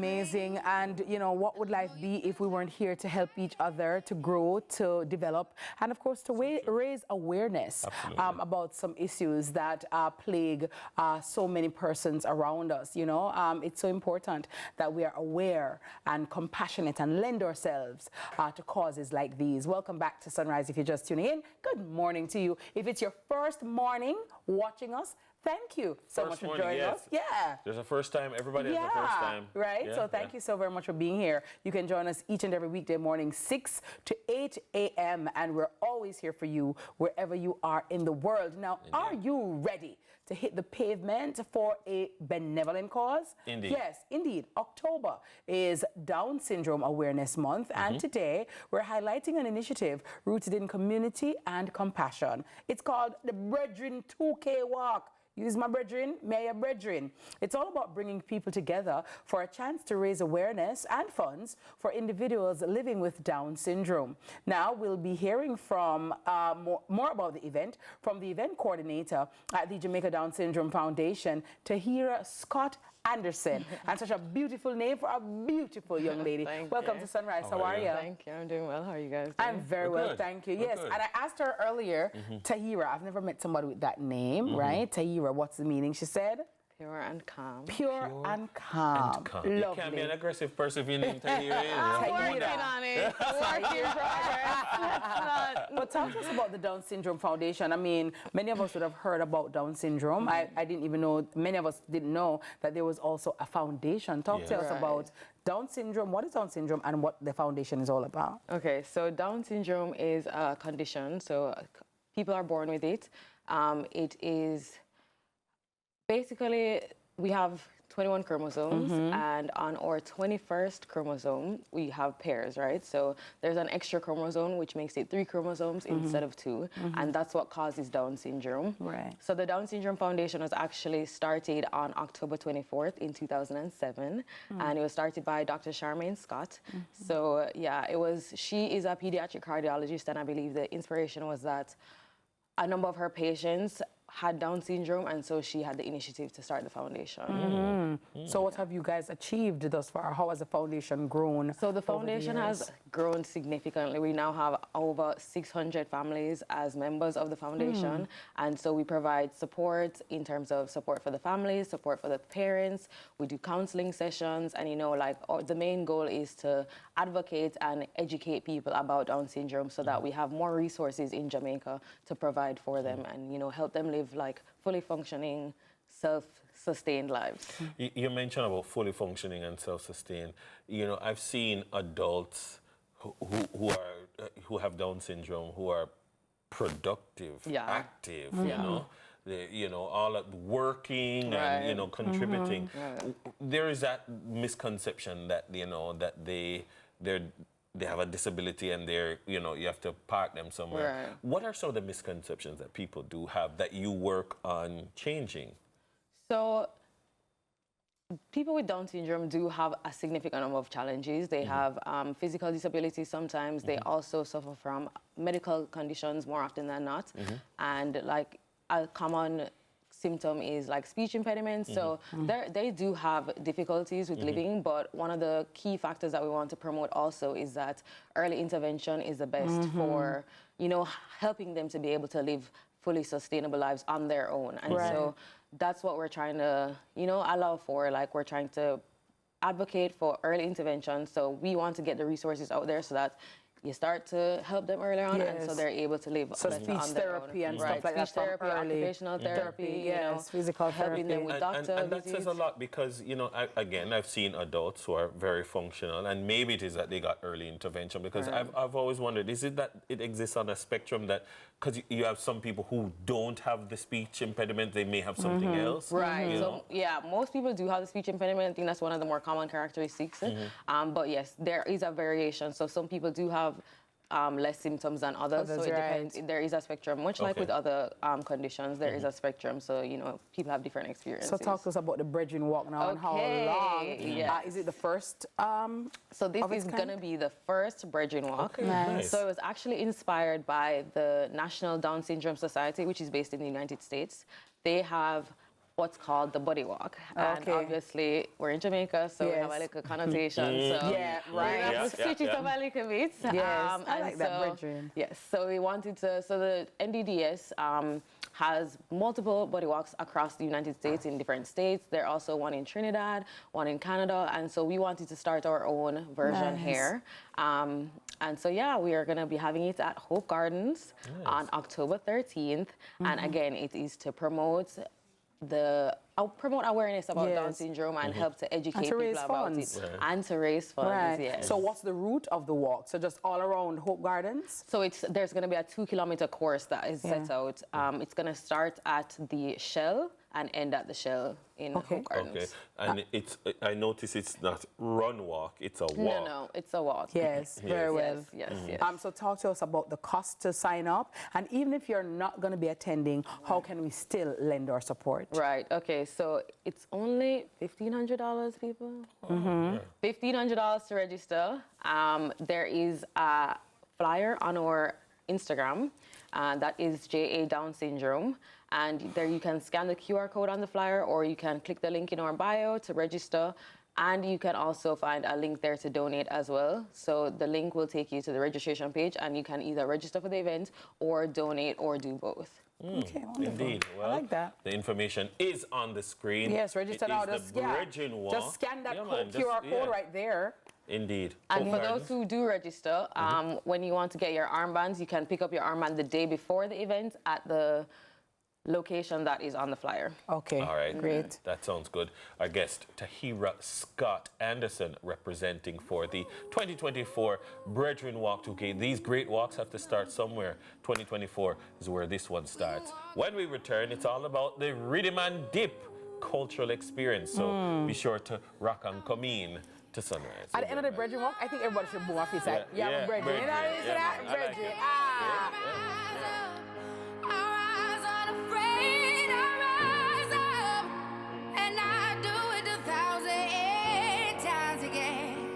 amazing. And, you know, what would life be if we weren't here to help each other, to grow, to develop, and, of course, to raise awareness about some issues that plague so many persons around us, you know. It's so important that we are aware and compassionate and lend ourselves to causes like these. Welcome back to Sunrise if you're just tuning in. Good morning to you. If it's your first morning watching us, thank you so much for joining us. Yeah. There's a first time. Everybody has a first time. Right. Yeah, so thank you so very much for being here. You can join us each and every weekday morning, 6 to 8 a.m. And we're always here for you wherever you are in the world. Now, are you ready to hit the pavement for a benevolent cause? Indeed. Yes, indeed. October is Down Syndrome Awareness Month. And today we're highlighting an initiative rooted in community and compassion. It's called the Bredrin 2K Walk. Use my brethren, may your brethren. It's all about bringing people together for a chance to raise awareness and funds for individuals living with Down syndrome. Now, we'll be hearing from more about the event from the event coordinator at the Jamaica Down Syndrome Foundation, Tahirah Scott-Anderson. And such a beautiful name for a beautiful young lady. Welcome to Sunrise. How are you? Thank you. I'm doing well. How are you guys doing? I'm very well, thank you. Yes, and I asked her earlier, Tahirah, I've never met somebody with that name, right? Tahirah, what's the meaning? She said? Pure and calm. Pure and calm. Lovely. You can't be an aggressive person if your name Tahirah is. I'm working on it. Work in progress. But talk to us about the Down Syndrome Foundation. I mean, many of us would have heard about Down syndrome. I didn't even know, many of us didn't know that there was also a foundation. Talk to us about Down syndrome, what is Down syndrome, and what the foundation is all about. Okay, so Down syndrome is a condition. So people are born with it. It is basically, we have 21 chromosomes, and on our 21st chromosome, we have pairs, right? So there's an extra chromosome, which makes it 3 chromosomes instead of 2, and that's what causes Down syndrome. Right. So the Down Syndrome Foundation was actually started on October 24th in 2007, and it was started by Dr. Charmaine Scott. So yeah, she is a pediatric cardiologist, and I believe the inspiration was that a number of her patients had Down syndrome, and so she had the initiative to start the foundation. So what have you guys achieved thus far? How has the foundation grown? So the foundation has grown significantly. We now have over 600 families as members of the foundation, and so we provide support in terms of support for the families, support for the parents. We do counseling sessions, and, you know, like, the main goal is to advocate and educate people about Down syndrome so that we have more resources in Jamaica to provide for them and, you know, help them live like fully functioning, self-sustained lives. You mentioned about fully functioning and self-sustained. You know, I've seen adults who have Down syndrome who are productive, active, you know. You know, all at working and, you know, contributing. There is that misconception that, you know, that they have a disability and you know, you have to park them somewhere. What are some of the misconceptions that people do have that you work on changing? So people with Down syndrome do have a significant number of challenges. They have physical disabilities sometimes. They also suffer from medical conditions more often than not. And like a common symptom is like speech impediments. So they do have difficulties with living, but one of the key factors that we want to promote also is that early intervention is the best for, you know, helping them to be able to live fully sustainable lives on their own. And so that's what we're trying to, you know, allow for. Like, we're trying to advocate for early intervention. So we want to get the resources out there so that you start to help them earlier on, and so they're able to live so speech therapy and stuff like that. Speech therapy, occupational therapy, you know, physical therapy. Helping them with doctor and that says a lot because, you know, again, I've seen adults who are very functional, and maybe it is that they got early intervention because I've always wondered, is it that it exists on a spectrum that, because you have some people who don't have the speech impediment, they may have something else. Right. So, yeah, most people do have the speech impediment. I think that's one of the more common characteristics. But yes, there is a variation. So some people do have less symptoms than others, so it depends. There is a spectrum, much like with other conditions. There is a spectrum, so, you know, people have different experiences. So talk to us about the Bredrin Walk now and how long. Is it the first? So this is going to be the first Bredrin Walk. Nice. So it was actually inspired by the National Down Syndrome Society, which is based in the United States. They have what's called the Buddy Walk. And obviously, we're in Jamaica, so we have a little connotation. So yeah, right. We have to switch it up a little bit. Yes, I like that, Bredrin. Yes, so we wanted to, so the NDDS has multiple Buddy Walks across the United States in different states. There are also one in Trinidad, one in Canada, and so we wanted to start our own version here. And so, yeah, we are going to be having it at Hope Gardens on October 13th. And again, it is to promote promote awareness about Down syndrome and help to educate people about it and to raise funds. Yes. So what's the route of the walk? So just all around Hope Gardens? So there's going to be a 2-kilometer course that is set out. It's going to start at the Shell and end at the Shell in Hope Gardens. Okay, and I notice it's not run walk, it's a walk. No, it's a walk. Yes, very well. Yes. So talk to us about the cost to sign up, and even if you're not going to be attending, how can we still lend our support? Right, okay, so it's only $1,500, people. $1,500 to register. There is a flyer on our Instagram, that is JA Down Syndrome. And there you can scan the QR code on the flyer, or you can click the link in our bio to register. And you can also find a link there to donate as well. So the link will take you to the registration page, and you can either register for the event or donate or do both. Okay, wonderful. Indeed. Well, I like that. The information is on the screen. Yes, register now. Just scan that QR code right there. Indeed. And for those who do register, when you want to get your armbands, you can pick up your armband the day before the event at the location that is on the flyer. Okay. All right. Great. That sounds good. Our guest, Tahirah Scott-Anderson, representing for the 2024 Bredrin Walk 2K. These great walks have to start somewhere. 2024 is where this one starts. When we return, it's all about the rhythm and dip cultural experience. So be sure to rock and come in to Sunrise. At the end of the Bredrin Walk, I think everybody should boom off his side. Yeah, Bredrin. You know what I mean? Bredrin.